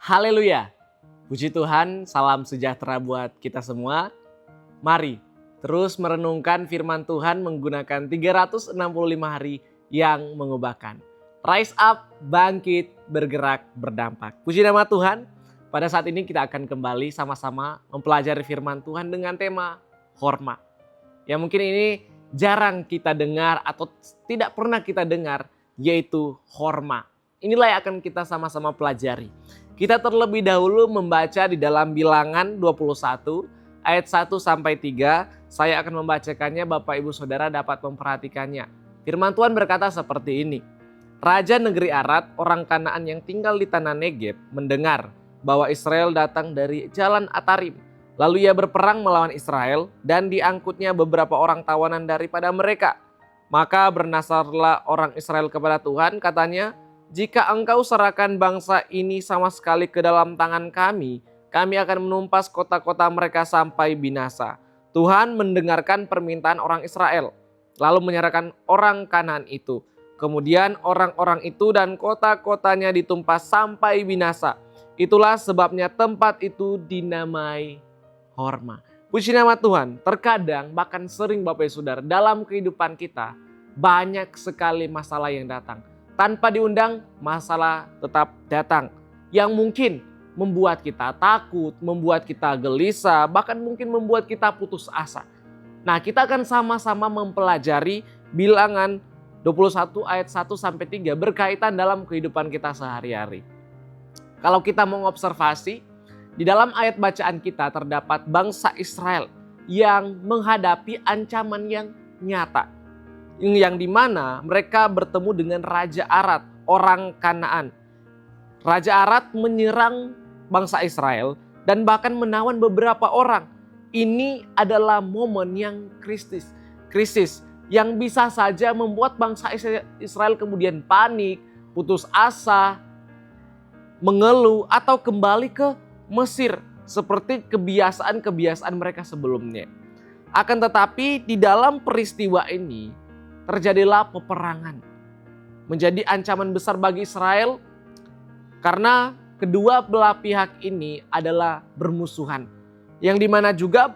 Haleluya. Puji Tuhan, salam sejahtera buat kita semua. Mari terus merenungkan firman Tuhan menggunakan 365 hari yang mengubahkan. Rise up, bangkit, bergerak, berdampak. Puji nama Tuhan. Pada saat ini kita akan kembali sama-sama mempelajari firman Tuhan dengan tema hormat. Ya mungkin ini jarang kita dengar atau tidak pernah kita dengar, yaitu hormat. Inilah yang akan kita sama-sama pelajari. Kita terlebih dahulu membaca di dalam Bilangan 21 ayat 1 sampai 3. Saya akan membacakannya, Bapak Ibu Saudara dapat memperhatikannya. Firman Tuhan berkata seperti ini. Raja negeri Arad, orang Kanaan yang tinggal di tanah Negeb, mendengar bahwa Israel datang dari jalan Atarim. Lalu ia berperang melawan Israel dan diangkutnya beberapa orang tawanan daripada mereka. Maka bernasarlah orang Israel kepada Tuhan, katanya, jika engkau serahkan bangsa ini sama sekali ke dalam tangan kami akan menumpas kota-kota mereka sampai binasa. Tuhan mendengarkan permintaan orang Israel, lalu menyerahkan orang Kanaan itu. Kemudian orang-orang itu dan kota-kotanya ditumpas sampai binasa. Itulah sebabnya tempat itu dinamai Horma. Puji nama Tuhan. Terkadang bahkan sering Bapak Ibu Saudara dalam kehidupan kita banyak sekali masalah yang datang. Tanpa diundang, masalah tetap datang. Yang mungkin membuat kita takut, membuat kita gelisah, bahkan mungkin membuat kita putus asa. Nah, kita akan sama-sama mempelajari Bilangan 21 ayat 1 sampai 3 berkaitan dalam kehidupan kita sehari-hari. Kalau kita mengobservasi, di dalam ayat bacaan kita terdapat bangsa Israel yang menghadapi ancaman yang nyata. Yang dimana mereka bertemu dengan Raja Arad, orang Kanaan. Raja Arad menyerang bangsa Israel dan bahkan menawan beberapa orang. Ini adalah momen yang krisis yang bisa saja membuat bangsa Israel kemudian panik, putus asa, mengeluh atau kembali ke Mesir seperti kebiasaan-kebiasaan mereka sebelumnya. Akan tetapi di dalam peristiwa ini terjadilah peperangan. Menjadi ancaman besar bagi Israel karena kedua belah pihak ini adalah bermusuhan. Yang dimana juga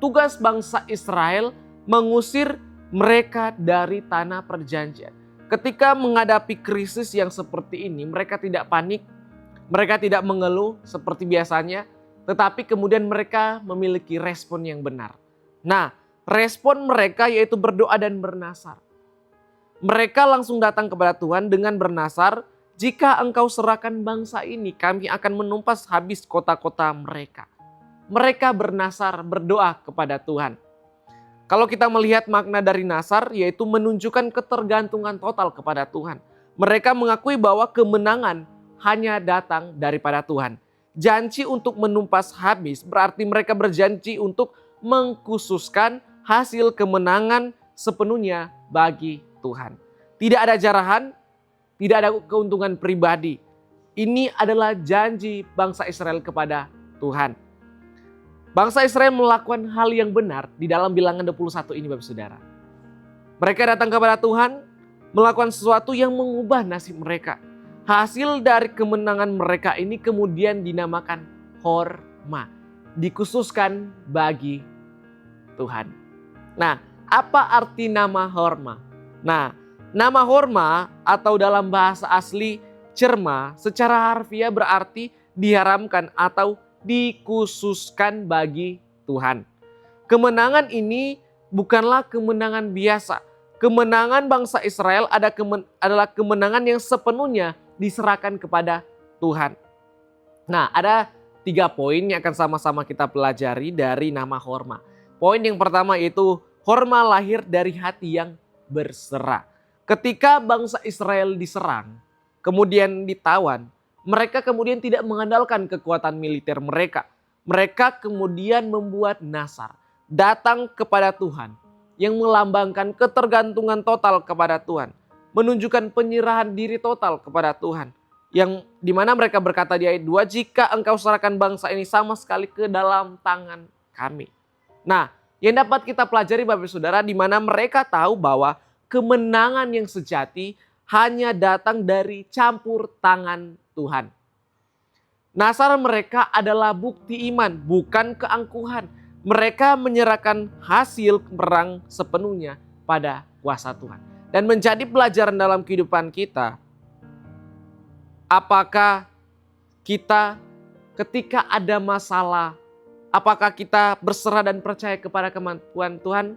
tugas bangsa Israel mengusir mereka dari tanah perjanjian. Ketika menghadapi krisis yang seperti ini, mereka tidak panik, mereka tidak mengeluh seperti biasanya, tetapi kemudian mereka memiliki respon yang benar. Nah, respon mereka yaitu berdoa dan bernasar. Mereka langsung datang kepada Tuhan dengan bernasar, jika engkau serahkan bangsa ini, kami akan menumpas habis kota-kota mereka. Mereka bernasar, berdoa kepada Tuhan. Kalau kita melihat makna dari nasar, yaitu menunjukkan ketergantungan total kepada Tuhan. Mereka mengakui bahwa kemenangan hanya datang daripada Tuhan. Janji untuk menumpas habis berarti mereka berjanji untuk mengkhususkan hasil kemenangan sepenuhnya bagi Tuhan. Tidak ada jarahan, tidak ada keuntungan pribadi. Ini adalah janji bangsa Israel kepada Tuhan. Bangsa Israel melakukan hal yang benar di dalam Bilangan 21 ini Bapak Saudara. Mereka datang kepada Tuhan, melakukan sesuatu yang mengubah nasib mereka. Hasil dari kemenangan mereka ini kemudian dinamakan Horma. Dikhususkan bagi Tuhan. Nah, apa arti nama Horma? Nah, nama Horma atau dalam bahasa asli cerma secara harfiah berarti diharamkan atau dikhususkan bagi Tuhan. Kemenangan ini bukanlah kemenangan biasa. Kemenangan bangsa Israel adalah kemenangan yang sepenuhnya diserahkan kepada Tuhan. Nah, ada 3 poin yang akan sama-sama kita pelajari dari nama Horma. Poin yang pertama yaitu Horma lahir dari hati yang berserah. Ketika bangsa Israel diserang, kemudian ditawan, mereka kemudian tidak mengandalkan kekuatan militer mereka. Mereka kemudian membuat nasar, datang kepada Tuhan yang melambangkan ketergantungan total kepada Tuhan, menunjukkan penyerahan diri total kepada Tuhan. Yang dimana mereka berkata di ayat 2, jika engkau serahkan bangsa ini sama sekali ke dalam tangan kami. Nah, yang dapat kita pelajari Bapak Saudara, di mana mereka tahu bahwa kemenangan yang sejati hanya datang dari campur tangan Tuhan. Nasar mereka adalah bukti iman, bukan keangkuhan. Mereka menyerahkan hasil perang sepenuhnya pada kuasa Tuhan. Dan menjadi pelajaran dalam kehidupan kita, apakah kita ketika ada masalah, apakah kita berserah dan percaya kepada kemampuan Tuhan?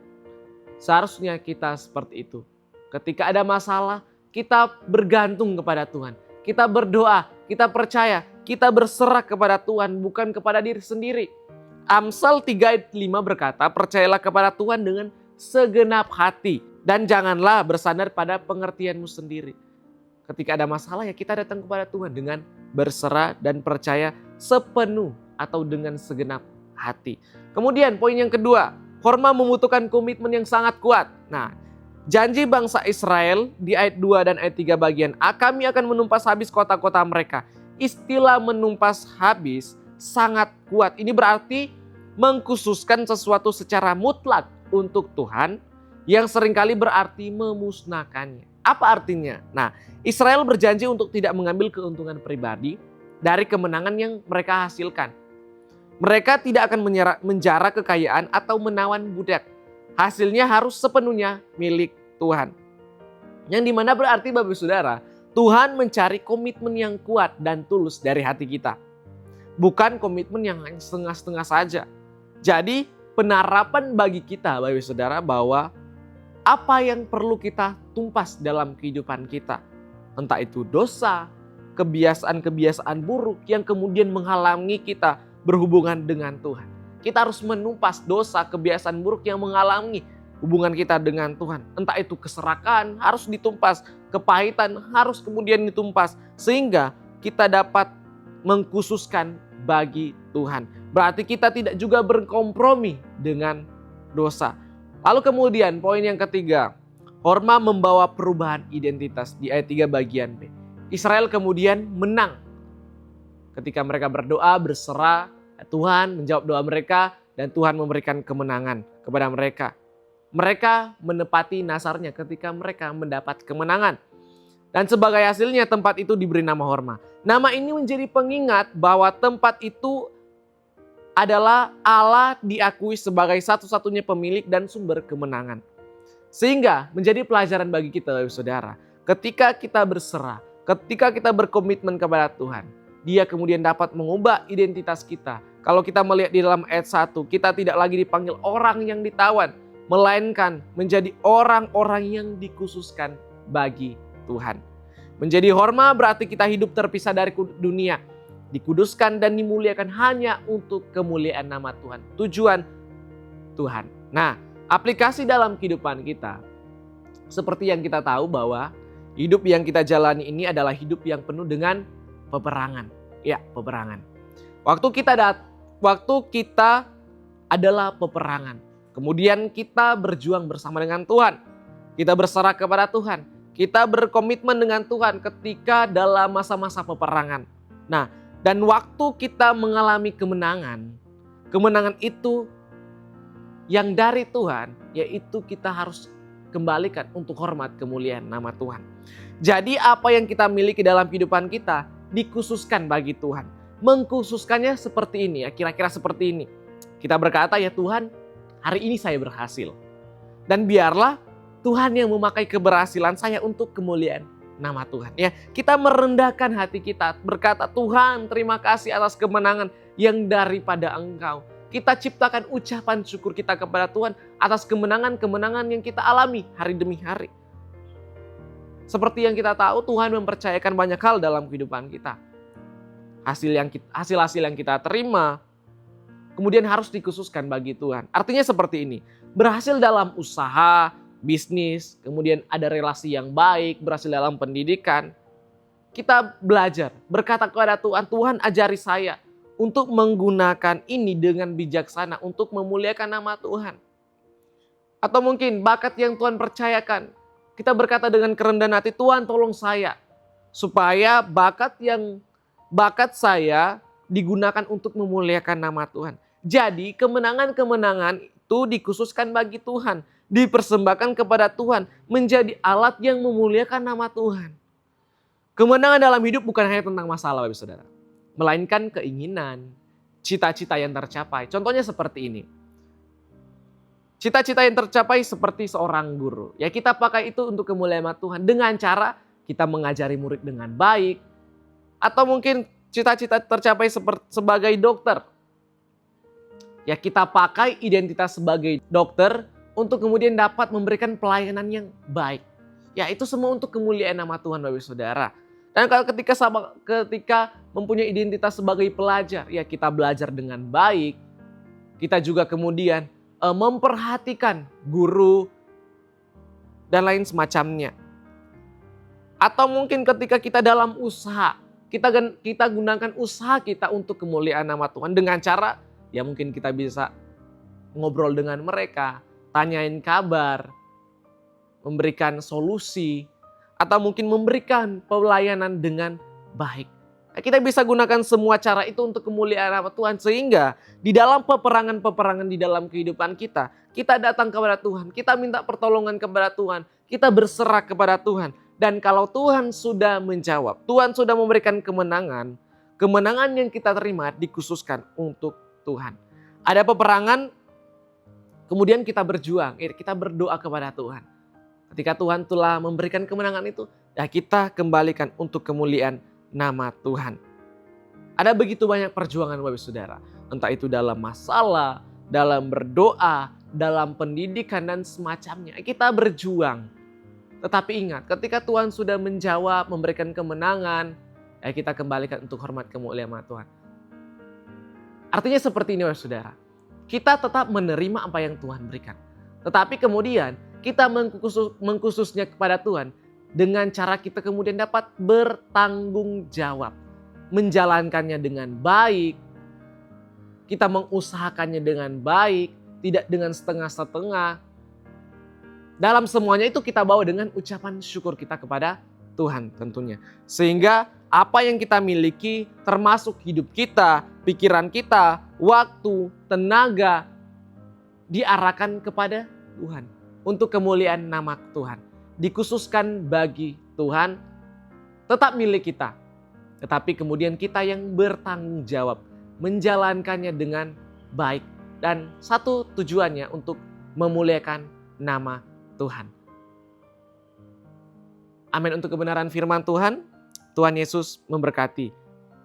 Seharusnya kita seperti itu. Ketika ada masalah, kita bergantung kepada Tuhan. Kita berdoa, kita percaya, kita berserah kepada Tuhan, bukan kepada diri sendiri. Amsal 3 ayat 5 berkata, percayalah kepada Tuhan dengan segenap hati. Dan janganlah bersandar pada pengertianmu sendiri. Ketika ada masalah ya kita datang kepada Tuhan dengan berserah dan percaya sepenuh atau dengan segenap hati. Kemudian poin yang kedua, Horma membutuhkan komitmen yang sangat kuat. Nah, janji bangsa Israel di ayat 2 dan ayat 3 bagian A, kami akan menumpas habis kota-kota mereka. Istilah menumpas habis sangat kuat. Ini berarti mengkhususkan sesuatu secara mutlak untuk Tuhan yang seringkali berarti memusnahkannya. Apa artinya? Nah, Israel berjanji untuk tidak mengambil keuntungan pribadi dari kemenangan yang mereka hasilkan. Mereka tidak akan menjara kekayaan atau menawan budak. Hasilnya harus sepenuhnya milik Tuhan. Yang dimana berarti Bapak Saudara, Tuhan mencari komitmen yang kuat dan tulus dari hati kita. Bukan komitmen yang setengah-setengah saja. Jadi penerapan bagi kita Bapak Saudara bahwa apa yang perlu kita tumpas dalam kehidupan kita. Entah itu dosa, kebiasaan-kebiasaan buruk yang kemudian menghalangi kita berhubungan dengan Tuhan. Kita harus menumpas dosa, kebiasaan buruk yang menghalangi hubungan kita dengan Tuhan. Entah itu keserakahan harus ditumpas, kepahitan harus kemudian ditumpas. Sehingga kita dapat mengkhususkan bagi Tuhan. Berarti kita tidak juga berkompromi dengan dosa. Lalu kemudian poin yang ketiga, Horma membawa perubahan identitas di ayat 3 bagian B. Israel kemudian menang. Ketika mereka berdoa, berserah, Tuhan menjawab doa mereka dan Tuhan memberikan kemenangan kepada mereka. Mereka menepati nasarnya ketika mereka mendapat kemenangan. Dan sebagai hasilnya tempat itu diberi nama Horma. Nama ini menjadi pengingat bahwa tempat itu adalah Allah diakui sebagai satu-satunya pemilik dan sumber kemenangan. Sehingga menjadi pelajaran bagi kita Bapak Saudara. Ketika kita berserah, ketika kita berkomitmen kepada Tuhan, Dia kemudian dapat mengubah identitas kita. Kalau kita melihat di dalam ayat 1, kita tidak lagi dipanggil orang yang ditawan, melainkan menjadi orang-orang yang dikhususkan bagi Tuhan. Menjadi Horma berarti kita hidup terpisah dari dunia, dikuduskan dan dimuliakan hanya untuk kemuliaan nama Tuhan. Tujuan Tuhan. Nah, aplikasi dalam kehidupan kita, seperti yang kita tahu bahwa hidup yang kita jalani ini adalah hidup yang penuh dengan peperangan. Ya, peperangan. Waktu kita adalah peperangan. Kemudian kita berjuang bersama dengan Tuhan. Kita berserah kepada Tuhan. Kita berkomitmen dengan Tuhan ketika dalam masa-masa peperangan. Nah, dan waktu kita mengalami kemenangan, kemenangan itu yang dari Tuhan, yaitu kita harus kembalikan untuk hormat kemuliaan nama Tuhan. Jadi apa yang kita miliki dalam kehidupan kita dikhususkan bagi Tuhan. Mengkhususkannya seperti ini ya, kira-kira seperti ini. Kita berkata, ya Tuhan, hari ini saya berhasil. Dan biarlah Tuhan yang memakai keberhasilan saya untuk kemuliaan nama Tuhan. Ya, kita merendahkan hati kita, berkata, Tuhan, terima kasih atas kemenangan yang daripada Engkau. Kita ciptakan ucapan syukur kita kepada Tuhan atas kemenangan-kemenangan yang kita alami hari demi hari. Seperti yang kita tahu, Tuhan mempercayakan banyak hal dalam kehidupan kita. Hasil-hasil yang kita terima, kemudian harus dikhususkan bagi Tuhan. Artinya seperti ini, berhasil dalam usaha, bisnis, kemudian ada relasi yang baik, berhasil dalam pendidikan. Kita belajar, berkata kepada Tuhan, Tuhan ajari saya untuk menggunakan ini dengan bijaksana untuk memuliakan nama Tuhan. Atau mungkin bakat yang Tuhan percayakan, kita berkata dengan kerendahan hati, Tuhan tolong saya supaya bakat saya digunakan untuk memuliakan nama Tuhan. Jadi kemenangan-kemenangan itu dikhususkan bagi Tuhan, dipersembahkan kepada Tuhan, menjadi alat yang memuliakan nama Tuhan. Kemenangan dalam hidup bukan hanya tentang masalah, Bapak Saudara. melainkan keinginan, cita-cita yang tercapai. Contohnya seperti ini. Cita-cita yang tercapai seperti seorang guru. Ya kita pakai itu untuk kemuliaan Tuhan dengan cara kita mengajari murid dengan baik. Atau mungkin cita-cita tercapai sebagai dokter. Ya kita pakai identitas sebagai dokter untuk kemudian dapat memberikan pelayanan yang baik. Ya itu semua untuk kemuliaan nama Tuhan Bapak Saudara. Dan kalau ketika mempunyai identitas sebagai pelajar, ya kita belajar dengan baik. Kita juga kemudian memperhatikan guru dan lain semacamnya. Atau mungkin ketika kita dalam usaha, kita gunakan usaha kita untuk kemuliaan nama Tuhan dengan cara ya mungkin kita bisa ngobrol dengan mereka, tanyain kabar, memberikan solusi, atau mungkin memberikan pelayanan dengan baik. Nah, kita bisa gunakan semua cara itu untuk kemuliaan nama Tuhan. Sehingga di dalam peperangan-peperangan di dalam kehidupan kita, kita datang kepada Tuhan, kita minta pertolongan kepada Tuhan, kita berserah kepada Tuhan. Dan kalau Tuhan sudah menjawab, Tuhan sudah memberikan kemenangan, kemenangan yang kita terima dikhususkan untuk Tuhan. Ada peperangan, kemudian kita berjuang, kita berdoa kepada Tuhan. Ketika Tuhan telah memberikan kemenangan itu, ya kita kembalikan untuk kemuliaan nama Tuhan. Ada begitu banyak perjuangan Bapak Saudara. Entah itu dalam masalah, dalam berdoa, dalam pendidikan dan semacamnya. Kita berjuang. Tetapi ingat, ketika Tuhan sudah menjawab, memberikan kemenangan, ya kita kembalikan untuk hormat kemuliaan Tuhan. Artinya seperti ini Bapak Saudara. Kita tetap menerima apa yang Tuhan berikan. Tetapi kemudian kita mengkhususnya kepada Tuhan dengan cara kita kemudian dapat bertanggung jawab. Menjalankannya dengan baik. Kita mengusahakannya dengan baik. Tidak dengan setengah-setengah. Dalam semuanya itu kita bawa dengan ucapan syukur kita kepada Tuhan tentunya. Sehingga apa yang kita miliki termasuk hidup kita, pikiran kita, waktu, tenaga diarahkan kepada Tuhan. Untuk kemuliaan nama Tuhan. Dikhususkan bagi Tuhan, tetap milik kita. Tetapi kemudian kita yang bertanggung jawab. Menjalankannya dengan baik. Dan satu tujuannya untuk memuliakan nama Tuhan. Amin untuk kebenaran firman Tuhan. Tuhan Yesus memberkati.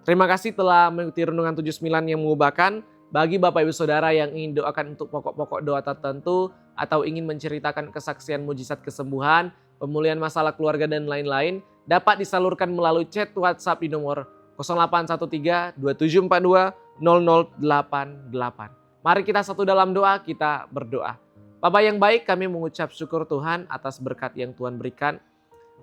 Terima kasih telah mengikuti Renungan 79 yang mengubahkan. Bagi Bapak Ibu Saudara yang ingin doakan untuk pokok-pokok doa tertentu atau ingin menceritakan kesaksian mujizat kesembuhan, pemulihan masalah keluarga dan lain-lain, dapat disalurkan melalui chat WhatsApp di nomor 0813 2742 0088. Mari kita satu dalam doa, kita berdoa. Bapa yang baik, kami mengucap syukur Tuhan atas berkat yang Tuhan berikan.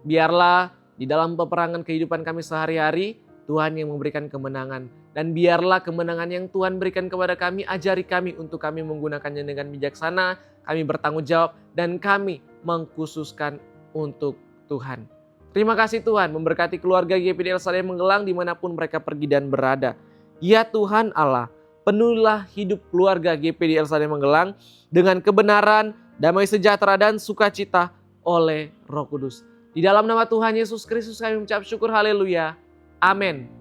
Biarlah di dalam peperangan kehidupan kami sehari-hari, Tuhan yang memberikan kemenangan. Dan biarlah kemenangan yang Tuhan berikan kepada kami, ajari kami untuk kami menggunakannya dengan bijaksana, kami bertanggung jawab, dan kami mengkhususkan untuk Tuhan. Terima kasih Tuhan, memberkati keluarga GPD El Shaddai Magelang dimanapun mereka pergi dan berada. Ya Tuhan Allah, penuhilah hidup keluarga GPD El Shaddai Magelang dengan kebenaran, damai sejahtera, dan sukacita oleh Roh Kudus. Di dalam nama Tuhan Yesus Kristus kami mengucap syukur, haleluya. Amin.